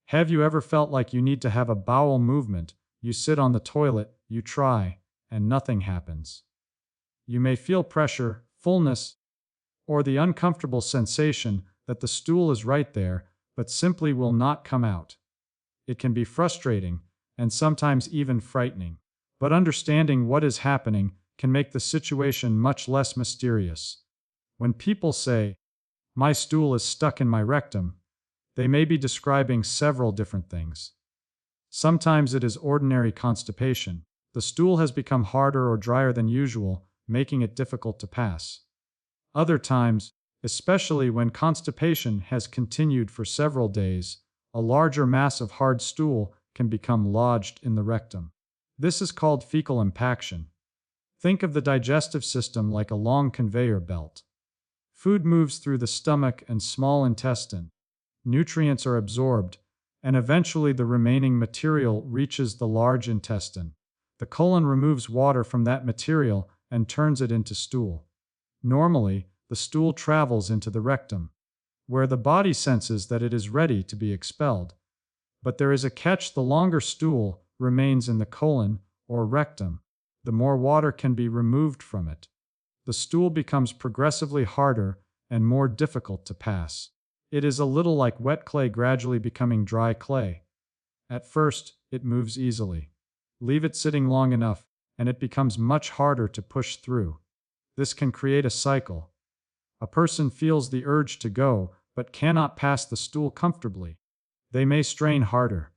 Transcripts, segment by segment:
Have you ever felt like you need to have a bowel movement? You sit on the toilet, you try, and nothing happens. You may feel pressure, fullness, or the uncomfortable sensation that the stool is right there, but simply will not come out. It can be frustrating and sometimes even frightening. But understanding what is happening can make the situation much less mysterious. When people say, "My stool is stuck in my rectum," they may be describing several different things. Sometimes it is ordinary constipation. The stool has become harder or drier than usual, making it difficult to pass. Other times, especially when constipation has continued for several days, a larger mass of hard stool can become lodged in the rectum. This is called fecal impaction. Think of the digestive system like a long conveyor belt. Food moves through the stomach and small intestine. Nutrients are absorbed, and eventually the remaining material reaches the large intestine. The colon removes water from that material and turns it into stool. Normally, the stool travels into the rectum, where the body senses that it is ready to be expelled. But there is a catch: the longer stool remains in the colon or rectum, the more water can be removed from it. The stool becomes progressively harder and more difficult to pass. It is a little like wet clay gradually becoming dry clay. At first, it moves easily. Leave it sitting long enough, and it becomes much harder to push through. This can create a cycle. A person feels the urge to go, but cannot pass the stool comfortably. They may strain harder.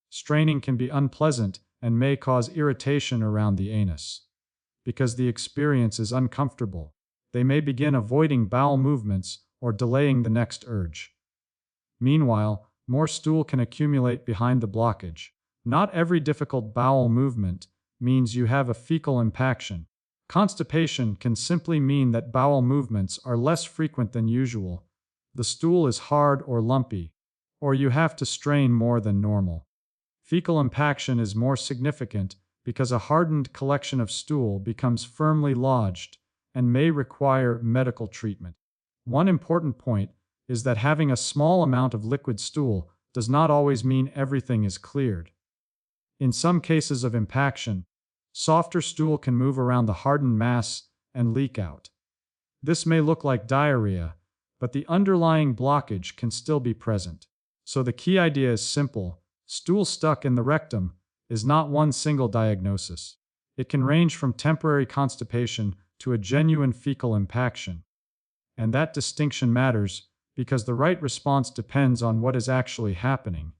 Straining can be unpleasant and may cause irritation around the anus. Because the experience is uncomfortable, they may begin avoiding bowel movements or delaying the next urge. Meanwhile, more stool can accumulate behind the blockage. Not every difficult bowel movement means you have a fecal impaction. Constipation can simply mean that bowel movements are less frequent than usual, the stool is hard or lumpy, or you have to strain more than normal. Fecal impaction is more significant because a hardened collection of stool becomes firmly lodged and may require medical treatment. One important point is that having a small amount of liquid stool does not always mean everything is cleared. In some cases of impaction, softer stool can move around the hardened mass and leak out. This may look like diarrhea, but the underlying blockage can still be present. So the key idea is simple: stool stuck in the rectum is not one single diagnosis. It can range from temporary constipation to a genuine fecal impaction. And that distinction matters because the right response depends on what is actually happening.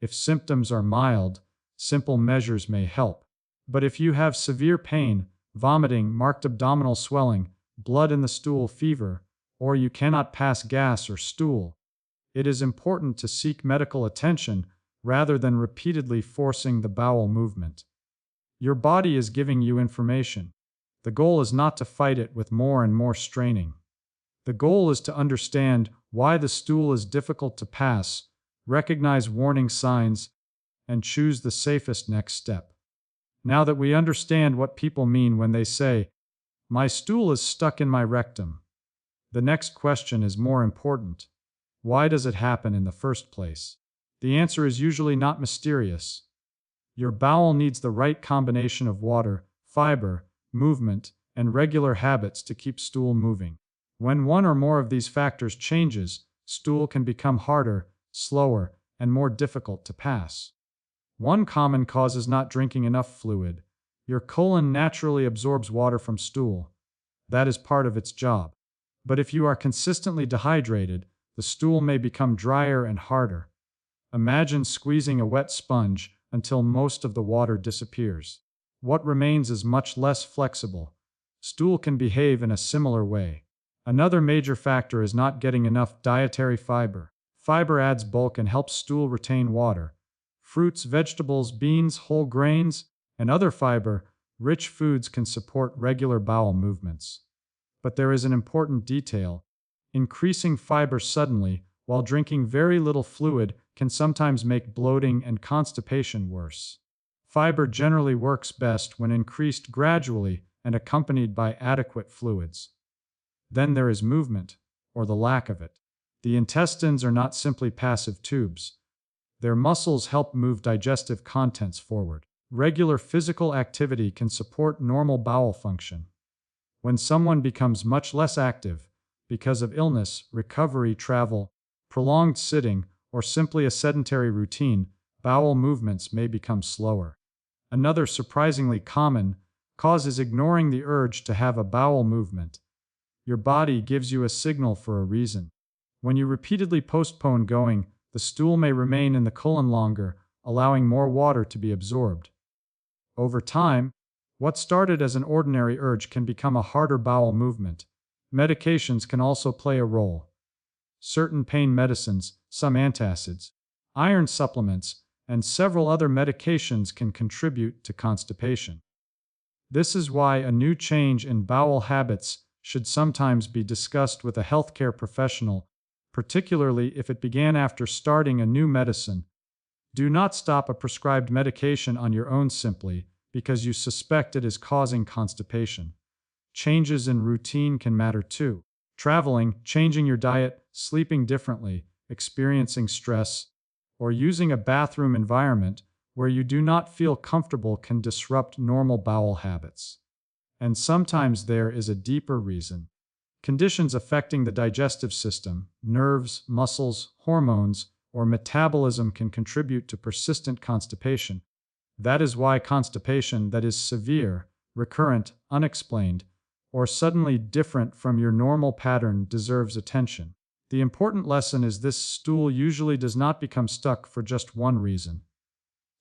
If symptoms are mild, simple measures may help. But if you have severe pain, vomiting, marked abdominal swelling, blood in the stool, fever, or you cannot pass gas or stool, it is important to seek medical attention rather than repeatedly forcing the bowel movement. Your body is giving you information. The goal is not to fight it with more and more straining. The goal is to understand why the stool is difficult to pass, recognize warning signs, and choose the safest next step. Now that we understand what people mean when they say, "My stool is stuck in my rectum," the next question is more important. Why does it happen in the first place? The answer is usually not mysterious. Your bowel needs the right combination of water, fiber, movement, and regular habits to keep stool moving. When one or more of these factors changes, stool can become harder, slower, and more difficult to pass. One common cause is not drinking enough fluid. Your colon naturally absorbs water from stool. That is part of its job. But if you are consistently dehydrated, the stool may become drier and harder. Imagine squeezing a wet sponge until most of the water disappears. What remains is much less flexible. Stool can behave in a similar way. Another major factor is not getting enough dietary fiber. Fiber adds bulk and helps stool retain water. Fruits, vegetables, beans, whole grains, and other fiber-rich foods can support regular bowel movements. But there is an important detail. Increasing fiber suddenly, while drinking very little fluid, can sometimes make bloating and constipation worse. Fiber generally works best when increased gradually and accompanied by adequate fluids. Then there is movement, or the lack of it. The intestines are not simply passive tubes. Their muscles help move digestive contents forward. Regular physical activity can support normal bowel function. When someone becomes much less active because of illness, recovery, travel, prolonged sitting, or simply a sedentary routine, bowel movements may become slower. Another surprisingly common cause is ignoring the urge to have a bowel movement. Your body gives you a signal for a reason. When you repeatedly postpone going, the stool may remain in the colon longer, allowing more water to be absorbed. Over time, what started as an ordinary urge can become a harder bowel movement. Medications can also play a role. Certain pain medicines, some antacids, iron supplements, and several other medications can contribute to constipation. This is why a new change in bowel habits should sometimes be discussed with a healthcare professional, particularly if it began after starting a new medicine. Do not stop a prescribed medication on your own simply because you suspect it is causing constipation. Changes in routine can matter too. Traveling, changing your diet, sleeping differently, experiencing stress, or using a bathroom environment where you do not feel comfortable can disrupt normal bowel habits. And sometimes there is a deeper reason. Conditions affecting the digestive system, nerves, muscles, hormones, or metabolism can contribute to persistent constipation. That is why constipation that is severe, recurrent, unexplained, or suddenly different from your normal pattern deserves attention. The important lesson is this: stool usually does not become stuck for just one reason.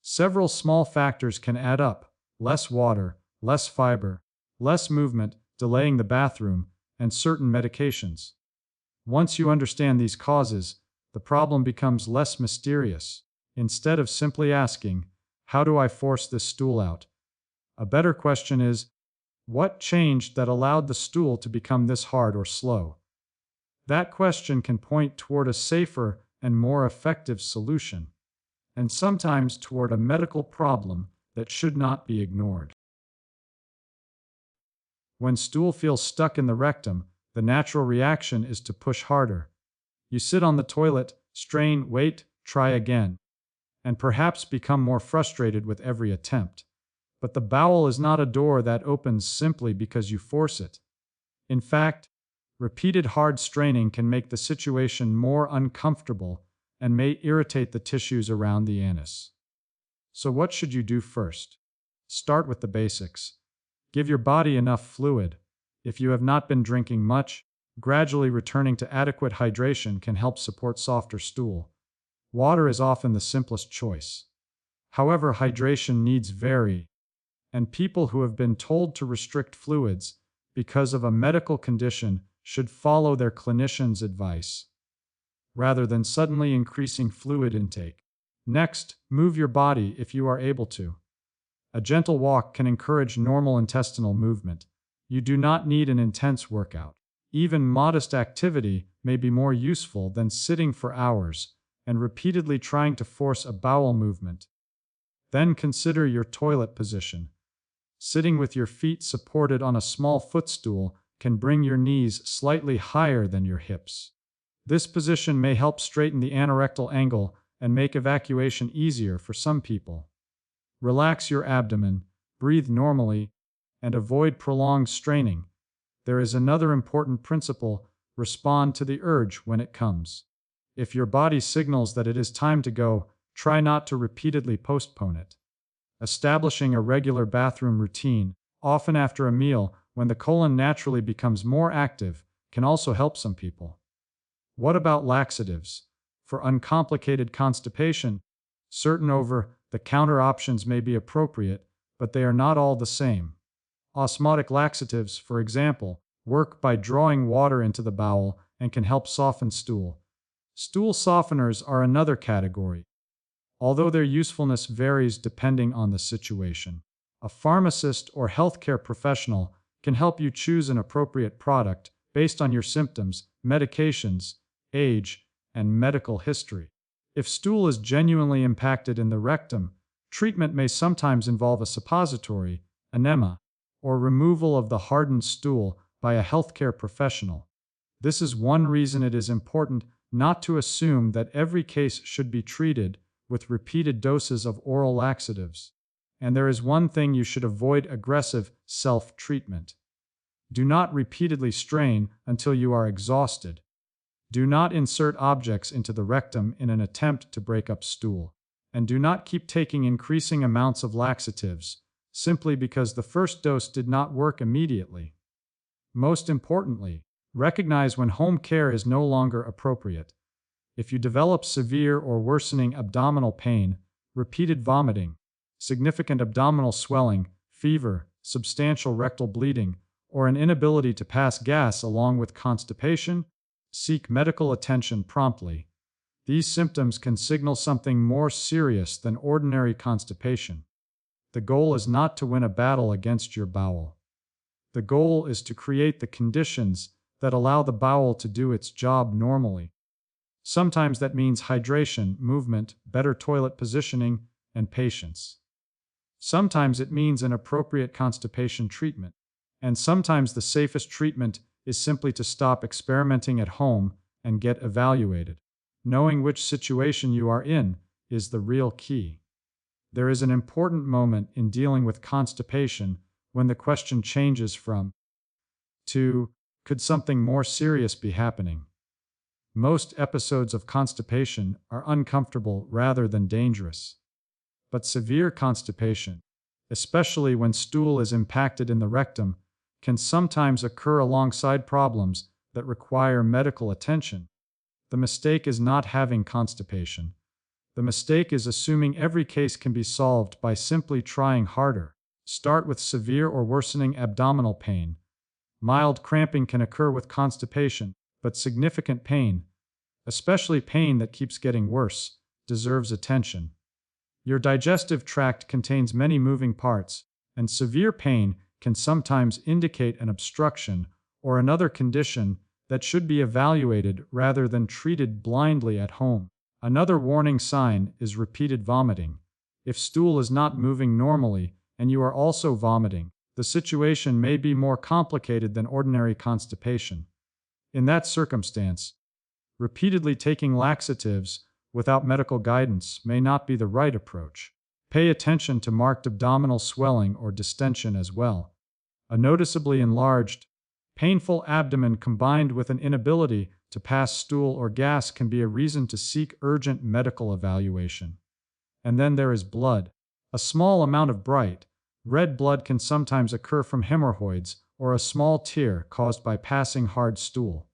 Several small factors can add up: less water, less fiber, less movement, delaying the bathroom, and certain medications. Once you understand these causes, the problem becomes less mysterious. Instead of simply asking, "How do I force this stool out?" a better question is, what changed that allowed the stool to become this hard or slow? That question can point toward a safer and more effective solution, and sometimes toward a medical problem that should not be ignored. When stool feels stuck in the rectum, the natural reaction is to push harder. You sit on the toilet, strain, wait, try again, and perhaps become more frustrated with every attempt. But the bowel is not a door that opens simply because you force it. In fact, repeated hard straining can make the situation more uncomfortable and may irritate the tissues around the anus. So what should you do first? Start with the basics. Give your body enough fluid. If you have not been drinking much, gradually returning to adequate hydration can help support softer stool. Water is often the simplest choice. However, hydration needs vary, and people who have been told to restrict fluids because of a medical condition should follow their clinician's advice, rather than suddenly increasing fluid intake. Next, move your body if you are able to. A gentle walk can encourage normal intestinal movement. You do not need an intense workout. Even modest activity may be more useful than sitting for hours and repeatedly trying to force a bowel movement. Then consider your toilet position. Sitting with your feet supported on a small footstool can bring your knees slightly higher than your hips. This position may help straighten the anorectal angle and make evacuation easier for some people. Relax your abdomen, breathe normally, and avoid prolonged straining. There is another important principle: respond to the urge when it comes. If your body signals that it is time to go, try not to repeatedly postpone it. Establishing a regular bathroom routine, often after a meal when the colon naturally becomes more active, can also help some people. What about laxatives? For uncomplicated constipation, certain over-the-counter options may be appropriate, but they are not all the same. Osmotic laxatives, for example, work by drawing water into the bowel and can help soften stool. Stool softeners are another category, although their usefulness varies depending on the situation. A pharmacist or healthcare professional can help you choose an appropriate product based on your symptoms, medications, age, and medical history. If stool is genuinely impacted in the rectum, treatment may sometimes involve a suppository, enema, or removal of the hardened stool by a healthcare professional. This is one reason it is important not to assume that every case should be treated with repeated doses of oral laxatives. And there is one thing you should avoid: aggressive self-treatment. Do not repeatedly strain until you are exhausted. Do not insert objects into the rectum in an attempt to break up stool. And do not keep taking increasing amounts of laxatives, simply because the first dose did not work immediately. Most importantly, recognize when home care is no longer appropriate. If you develop severe or worsening abdominal pain, repeated vomiting, significant abdominal swelling, fever, substantial rectal bleeding, or an inability to pass gas along with constipation, seek medical attention promptly. These symptoms can signal something more serious than ordinary constipation. The goal is not to win a battle against your bowel. The goal is to create the conditions that allow the bowel to do its job normally. Sometimes that means hydration, movement, better toilet positioning, and patience. Sometimes it means an appropriate constipation treatment. And sometimes the safest treatment is simply to stop experimenting at home and get evaluated. Knowing which situation you are in is the real key. There is an important moment in dealing with constipation when the question changes from to, could something more serious be happening? Most episodes of constipation are uncomfortable rather than dangerous. But severe constipation, especially when stool is impacted in the rectum, can sometimes occur alongside problems that require medical attention. The mistake is not having constipation. The mistake is assuming every case can be solved by simply trying harder. Start with severe or worsening abdominal pain. Mild cramping can occur with constipation, but significant pain, especially pain that keeps getting worse, deserves attention. Your digestive tract contains many moving parts, and severe pain can sometimes indicate an obstruction or another condition that should be evaluated rather than treated blindly at home. Another warning sign is repeated vomiting. If stool is not moving normally and you are also vomiting, the situation may be more complicated than ordinary constipation. In that circumstance, repeatedly taking laxatives without medical guidance may not be the right approach. Pay attention to marked abdominal swelling or distension as well. A noticeably enlarged, painful abdomen combined with an inability to pass stool or gas can be a reason to seek urgent medical evaluation. And then there is blood. A small amount of bright, red blood can sometimes occur from hemorrhoids or a small tear caused by passing hard stool.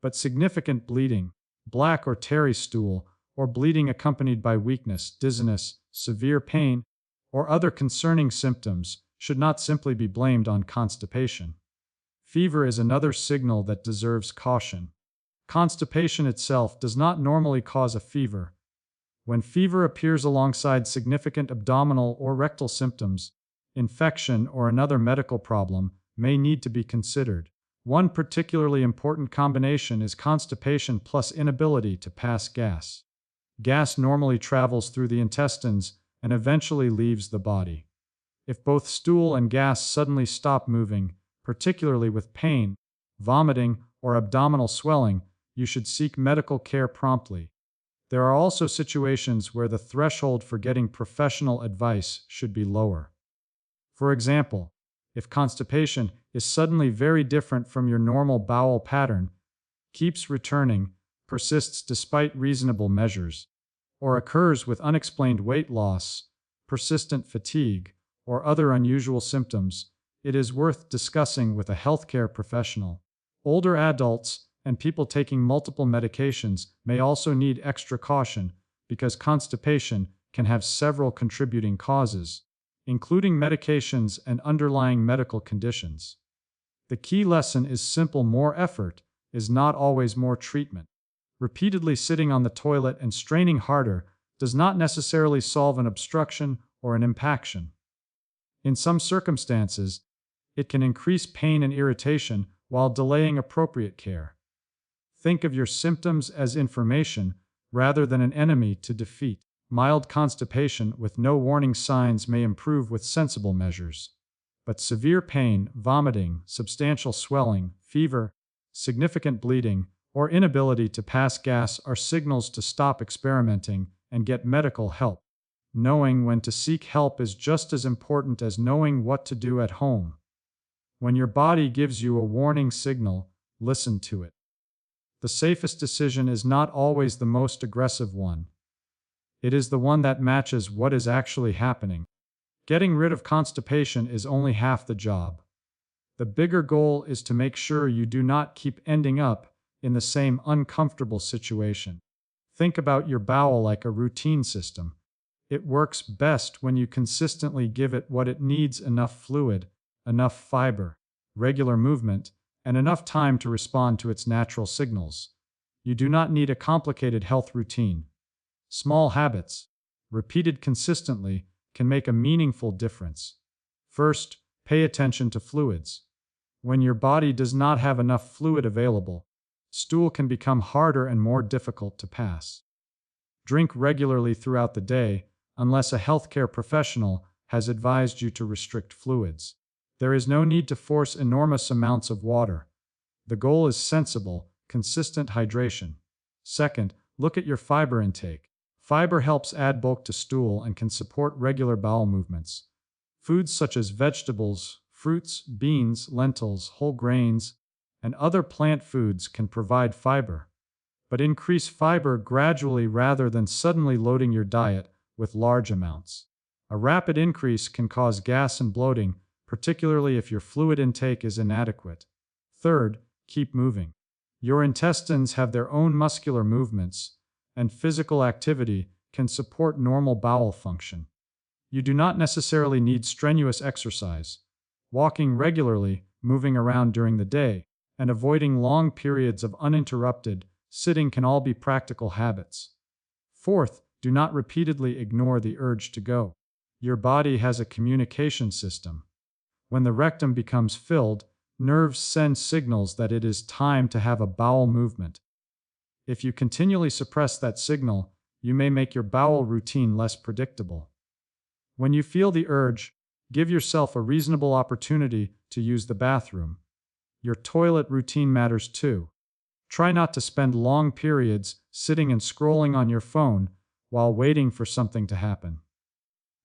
But significant bleeding, black or tarry stool, or bleeding accompanied by weakness, dizziness, severe pain, or other concerning symptoms should not simply be blamed on constipation. Fever is another signal that deserves caution. Constipation itself does not normally cause a fever. When fever appears alongside significant abdominal or rectal symptoms, infection or another medical problem may need to be considered. One particularly important combination is constipation plus inability to pass gas. Gas normally travels through the intestines and eventually leaves the body. If both stool and gas suddenly stop moving, particularly with pain, vomiting, or abdominal swelling, you should seek medical care promptly. There are also situations where the threshold for getting professional advice should be lower. For example, if constipation is suddenly very different from your normal bowel pattern, keeps returning, persists despite reasonable measures, or occurs with unexplained weight loss, persistent fatigue, or other unusual symptoms, it is worth discussing with a healthcare professional. Older adults and people taking multiple medications may also need extra caution because constipation can have several contributing causes, including medications and underlying medical conditions. The key lesson is simple: more effort is not always more treatment. Repeatedly sitting on the toilet and straining harder does not necessarily solve an obstruction or an impaction. In some circumstances, it can increase pain and irritation while delaying appropriate care. Think of your symptoms as information rather than an enemy to defeat. Mild constipation with no warning signs may improve with sensible measures. But severe pain, vomiting, substantial swelling, fever, significant bleeding, or inability to pass gas are signals to stop experimenting and get medical help. Knowing when to seek help is just as important as knowing what to do at home. When your body gives you a warning signal, listen to it. The safest decision is not always the most aggressive one. It is the one that matches what is actually happening. Getting rid of constipation is only half the job. The bigger goal is to make sure you do not keep ending up in the same uncomfortable situation. Think about your bowel like a routine system. It works best when you consistently give it what it needs: enough fluid, enough fiber, regular movement, and enough time to respond to its natural signals. You do not need a complicated health routine. Small habits, repeated consistently, can make a meaningful difference. First, pay attention to fluids. When your body does not have enough fluid available, stool can become harder and more difficult to pass. Drink regularly throughout the day, unless a healthcare professional has advised you to restrict fluids. There is no need to force enormous amounts of water. The goal is sensible, consistent hydration. Second, look at your fiber intake. Fiber helps add bulk to stool and can support regular bowel movements. Foods such as vegetables, fruits, beans, lentils, whole grains, and other plant foods can provide fiber. But increase fiber gradually rather than suddenly loading your diet with large amounts. A rapid increase can cause gas and bloating, particularly if your fluid intake is inadequate. Third, keep moving. Your intestines have their own muscular movements, and physical activity can support normal bowel function. You do not necessarily need strenuous exercise. Walking regularly, moving around during the day, and avoiding long periods of uninterrupted sitting can all be practical habits. Fourth, do not repeatedly ignore the urge to go. Your body has a communication system. When the rectum becomes filled, nerves send signals that it is time to have a bowel movement. If you continually suppress that signal, you may make your bowel routine less predictable. When you feel the urge, give yourself a reasonable opportunity to use the bathroom. Your toilet routine matters too. Try not to spend long periods sitting and scrolling on your phone while waiting for something to happen.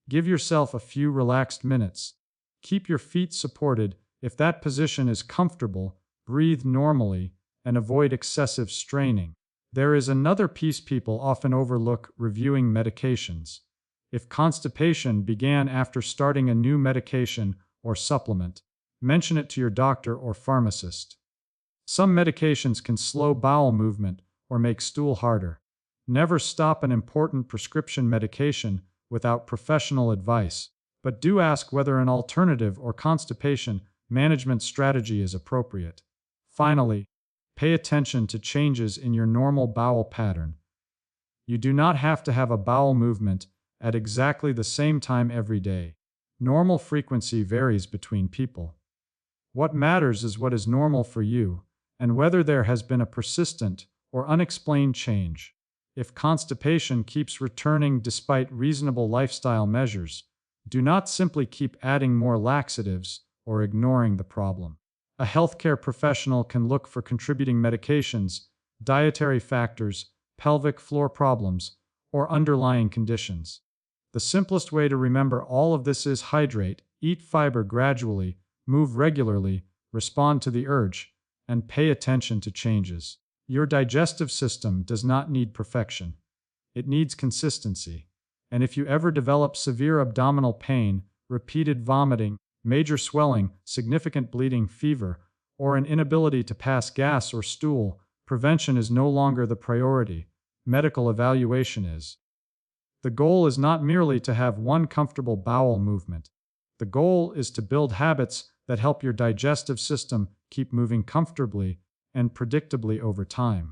Give yourself a few relaxed minutes. Keep your feet supported if that position is comfortable, breathe normally, and avoid excessive straining. There is another piece people often overlook: reviewing medications. If constipation began after starting a new medication or supplement, mention it to your doctor or pharmacist. Some medications can slow bowel movement or make stool harder. Never stop an important prescription medication without professional advice, but do ask whether an alternative or constipation management strategy is appropriate. Finally, pay attention to changes in your normal bowel pattern. You do not have to have a bowel movement at exactly the same time every day. Normal frequency varies between people. What matters is what is normal for you, and whether there has been a persistent or unexplained change. If constipation keeps returning despite reasonable lifestyle measures, do not simply keep adding more laxatives or ignoring the problem. A healthcare professional can look for contributing medications, dietary factors, pelvic floor problems, or underlying conditions. The simplest way to remember all of this is: hydrate, eat fiber gradually, move regularly, respond to the urge, and pay attention to changes. Your digestive system does not need perfection. It needs consistency. And if you ever develop severe abdominal pain, repeated vomiting, major swelling, significant bleeding, fever, or an inability to pass gas or stool, prevention is no longer the priority. Medical evaluation is. The goal is not merely to have one comfortable bowel movement. The goal is to build habits that help your digestive system keep moving comfortably and predictably over time.